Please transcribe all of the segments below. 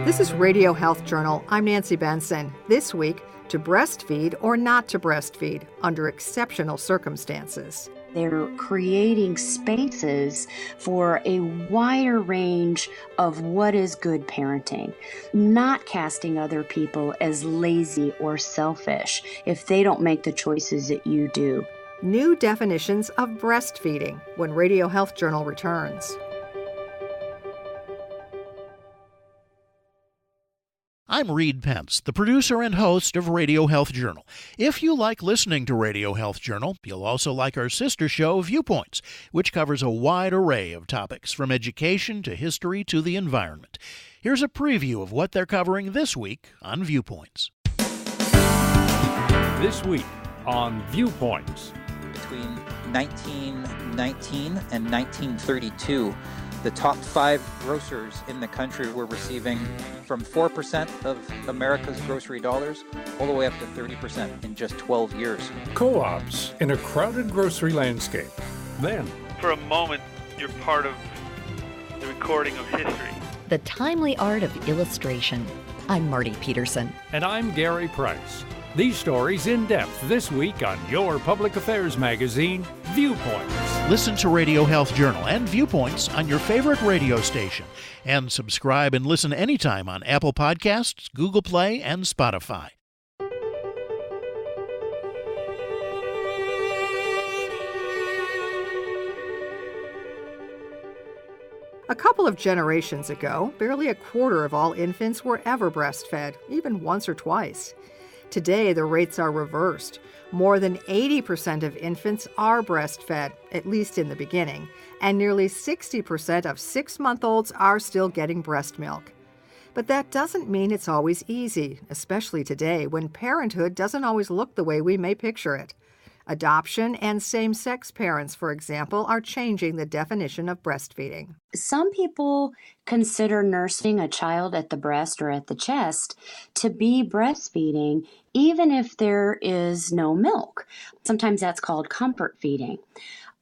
This is Radio Health Journal. I'm Nancy Benson. This week, to breastfeed or not to breastfeed under exceptional circumstances. They're creating spaces for a wider range of what is good parenting, not casting other people as lazy or selfish if they don't make the choices that you do. New definitions of breastfeeding when Radio Health Journal returns. I'm Reed Pence, the producer and host of Radio Health Journal. If you like listening to Radio Health Journal, you'll also like our sister show, Viewpoints, which covers a wide array of topics from education to history to the environment. Here's a preview of what they're covering this week on Viewpoints. This week on Viewpoints. Between 1919 and 1932, the top 5 grocers in the country were receiving from 4% of America's grocery dollars all the way up to 30% in just 12 years. Co-ops in a crowded grocery landscape. Then, for a moment, you're part of the recording of history. The timely art of illustration. I'm Marty Peterson. And I'm Gary Price. These stories in depth this week on your public affairs magazine, Viewpoints. Listen to Radio Health Journal and Viewpoints on your favorite radio station. And subscribe and listen anytime on Apple Podcasts, Google Play, and Spotify. A couple of generations ago, barely a quarter of all infants were ever breastfed, even once or twice. Today, the rates are reversed. More than 80% of infants are breastfed, at least in the beginning, and nearly 60% of 6-month-olds are still getting breast milk. But that doesn't mean it's always easy, especially today when parenthood doesn't always look the way we may picture it. Adoption and same-sex parents, for example, are changing the definition of breastfeeding. Some people consider nursing a child at the breast or at the chest to be breastfeeding, even if there is no milk. Sometimes that's called comfort feeding.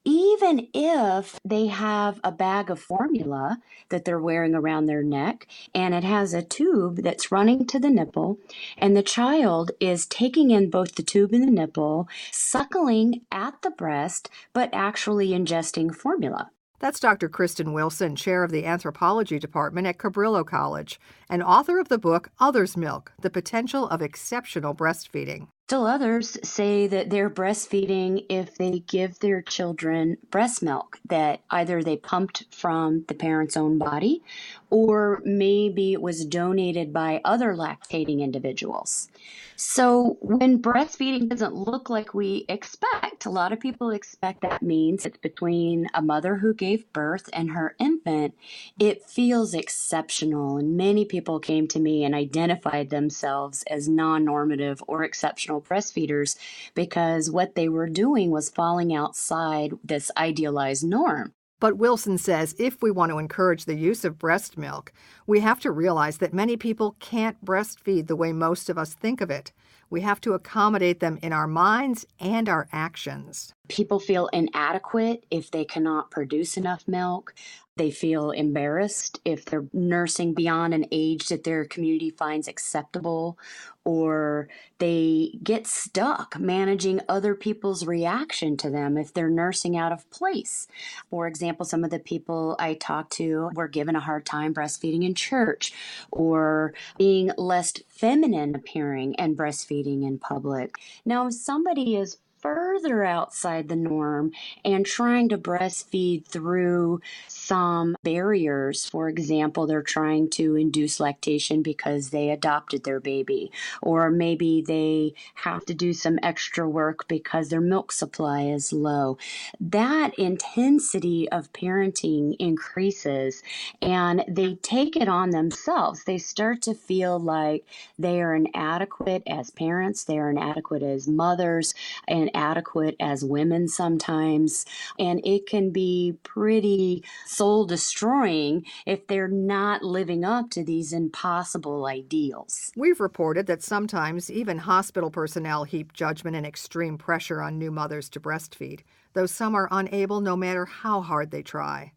Even if they have a bag of formula that they're wearing around their neck and it has a tube that's running to the nipple and the child is taking in both the tube and the nipple, suckling at the breast, but actually ingesting formula. That's Dr. Kristen Wilson, chair of the anthropology department at Cabrillo College, and author of the book Other's Milk, The Potential of Exceptional Breastfeeding. Still others say that they're breastfeeding if they give their children breast milk that either they pumped from the parent's own body or maybe it was donated by other lactating individuals. So when breastfeeding doesn't look like we expect, a lot of people expect that means it's between a mother who gave birth and her infant. It feels exceptional, and many people came to me and identified themselves as non-normative or exceptional breastfeeders because what they were doing was falling outside this idealized norm. But Wilson says if we want to encourage the use of breast milk, we have to realize that many people can't breastfeed the way most of us think of it. We have to accommodate them in our minds and our actions. People feel inadequate if they cannot produce enough milk. They feel embarrassed if they're nursing beyond an age that their community finds acceptable, or they get stuck managing other people's reaction to them if they're nursing out of place. For example, some of the people I talked to were given a hard time breastfeeding in church or being less feminine appearing and breastfeeding in public. Now, if somebody is further outside the norm and trying to breastfeed through some barriers. For example, they're trying to induce lactation because they adopted their baby, or maybe they have to do some extra work because their milk supply is low. That intensity of parenting increases and they take it on themselves. They start to feel like they are inadequate as parents, they are inadequate as mothers, and adequate as women sometimes, and it can be pretty soul-destroying if they're not living up to these impossible ideals. We've reported that sometimes even hospital personnel heap judgment and extreme pressure on new mothers to breastfeed, though some are unable no matter how hard they try.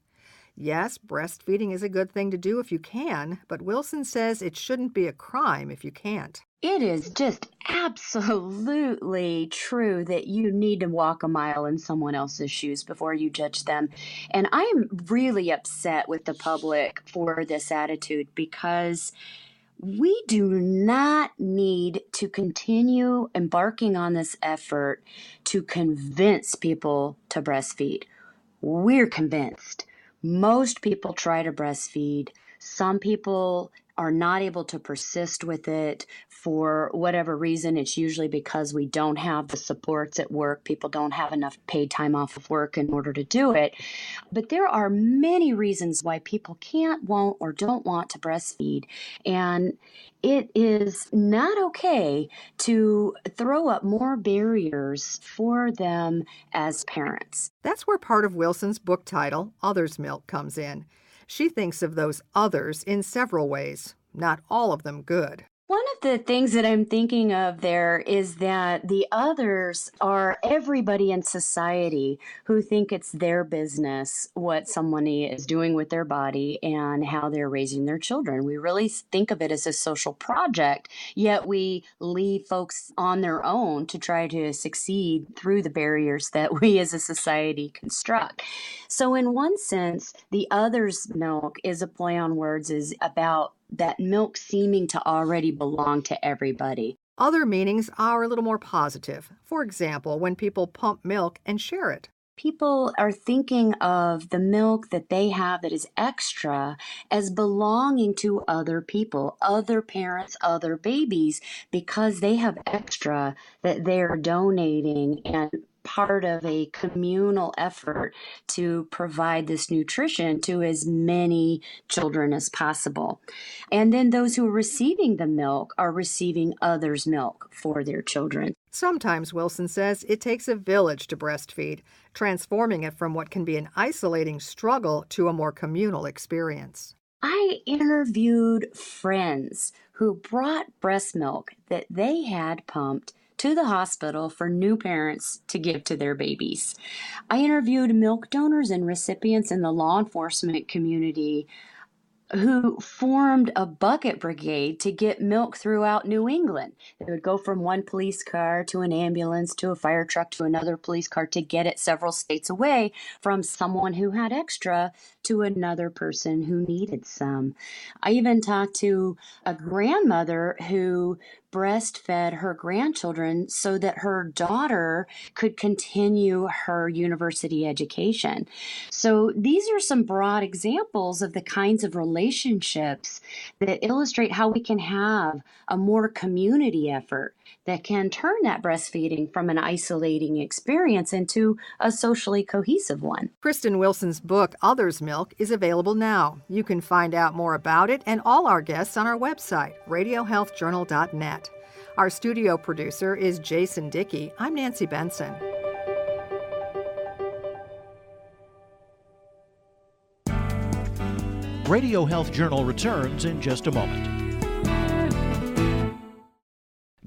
Yes, breastfeeding is a good thing to do if you can, but Wilson says it shouldn't be a crime if you can't. It is just absolutely true that you need to walk a mile in someone else's shoes before you judge them. And I am really upset with the public for this attitude because we do not need to continue embarking on this effort to convince people to breastfeed. We're convinced. Most people try to breastfeed. Some people are not able to persist with it for whatever reason. It's usually because we don't have the supports at work. People don't have enough paid time off of work in order to do it. But there are many reasons why people can't, won't, or don't want to breastfeed. And it is not okay to throw up more barriers for them as parents. That's where part of Wilson's book title, Other's Milk, comes in. She thinks of those others in several ways, not all of them good. One of the things that I'm thinking of there is that the others are everybody in society who think it's their business what somebody is doing with their body and how they're raising their children. We really think of it as a social project, yet we leave folks on their own to try to succeed through the barriers that we as a society construct. So in one sense, the other's milk is a play on words, is about that milk seeming to already belong to everybody. Other meanings are a little more positive. For example, when people pump milk and share it. People are thinking of the milk that they have that is extra as belonging to other people, other parents, other babies, because they have extra that they're donating and part of a communal effort to provide this nutrition to as many children as possible. And then those who are receiving the milk are receiving others' milk for their children. Sometimes, Wilson says, it takes a village to breastfeed, transforming it from what can be an isolating struggle to a more communal experience. I interviewed friends who brought breast milk that they had pumped to the hospital for new parents to give to their babies. I interviewed milk donors and recipients in the law enforcement community who formed a bucket brigade to get milk throughout New England. They would go from one police car to an ambulance to a fire truck to another police car to get it several states away from someone who had extra to another person who needed some. I even talked to a grandmother who breastfed her grandchildren so that her daughter could continue her university education. So these are some broad examples of the kinds of relationships that illustrate how we can have a more community effort that can turn that breastfeeding from an isolating experience into a socially cohesive one. Kristen Wilson's book, Other's Milk, is available now. You can find out more about it and all our guests on our website, radiohealthjournal.net. Our studio producer is Jason Dickey. I'm Nancy Benson. Radio Health Journal returns in just a moment.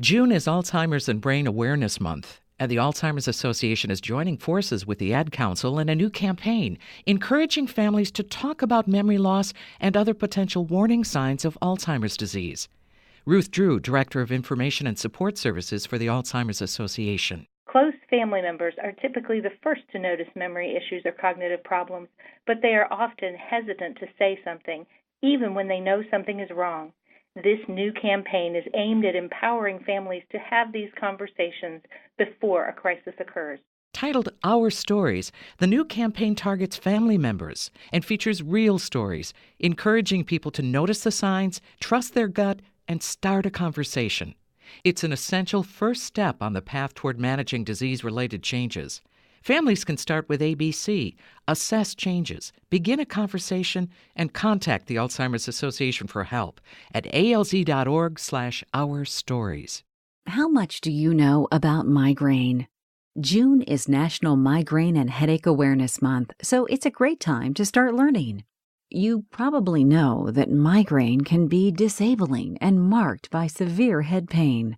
June is Alzheimer's and Brain Awareness Month, and the Alzheimer's Association is joining forces with the Ad Council in a new campaign, encouraging families to talk about memory loss and other potential warning signs of Alzheimer's disease. Ruth Drew, Director of Information and Support Services for the Alzheimer's Association. Close family members are typically the first to notice memory issues or cognitive problems, but they are often hesitant to say something, even when they know something is wrong. This new campaign is aimed at empowering families to have these conversations before a crisis occurs. Titled Our Stories, the new campaign targets family members and features real stories, encouraging people to notice the signs, trust their gut, and start a conversation. It's an essential first step on the path toward managing disease-related changes. Families can start with ABC, assess changes, begin a conversation, and contact the Alzheimer's Association for help at alz.org/ourstories. How much do you know about migraine? June is National Migraine and Headache Awareness Month, so it's a great time to start learning. You probably know that migraine can be disabling and marked by severe head pain.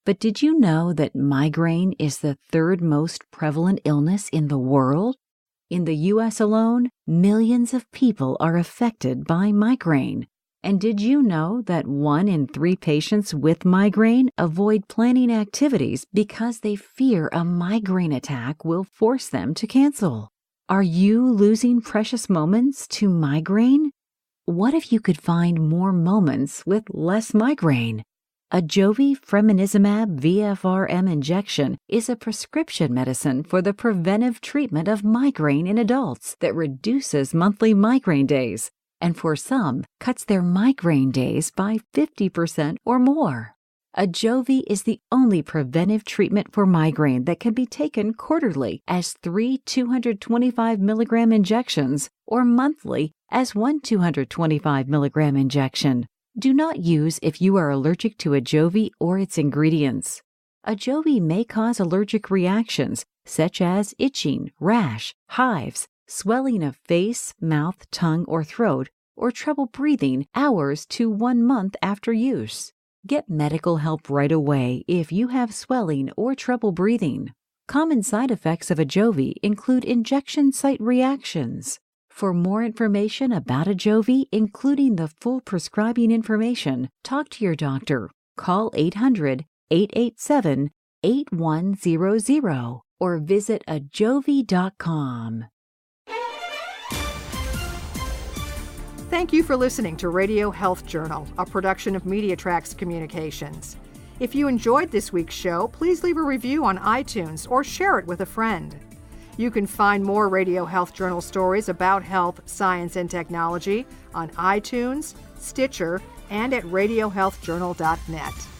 But did you know that migraine is the third most prevalent illness in the world? In the U.S. alone, millions of people are affected by migraine. And did you know that 1 in 3 patients with migraine avoid planning activities because they fear a migraine attack will force them to cancel? Are you losing precious moments to migraine? What if you could find more moments with less migraine? Ajovy Fremonizumab VFRM injection is a prescription medicine for the preventive treatment of migraine in adults that reduces monthly migraine days, and for some, cuts their migraine days by 50% or more. Ajovy is the only preventive treatment for migraine that can be taken quarterly as 3 225 milligram injections or monthly as 1 225 milligram injection. Do not use if you are allergic to Ajovy or its ingredients. Ajovy may cause allergic reactions such as itching, rash, hives, swelling of face, mouth, tongue, or throat, or trouble breathing hours to 1 month after use. Get medical help right away if you have swelling or trouble breathing. Common side effects of Ajovy include injection site reactions. For more information about Ajovy, including the full prescribing information, talk to your doctor. Call 800-887-8100 or visit ajovy.com. Thank you for listening to Radio Health Journal, a production of MediaTrax Communications. If you enjoyed this week's show, please leave a review on iTunes or share it with a friend. You can find more Radio Health Journal stories about health, science, and technology on iTunes, Stitcher, and at radiohealthjournal.net.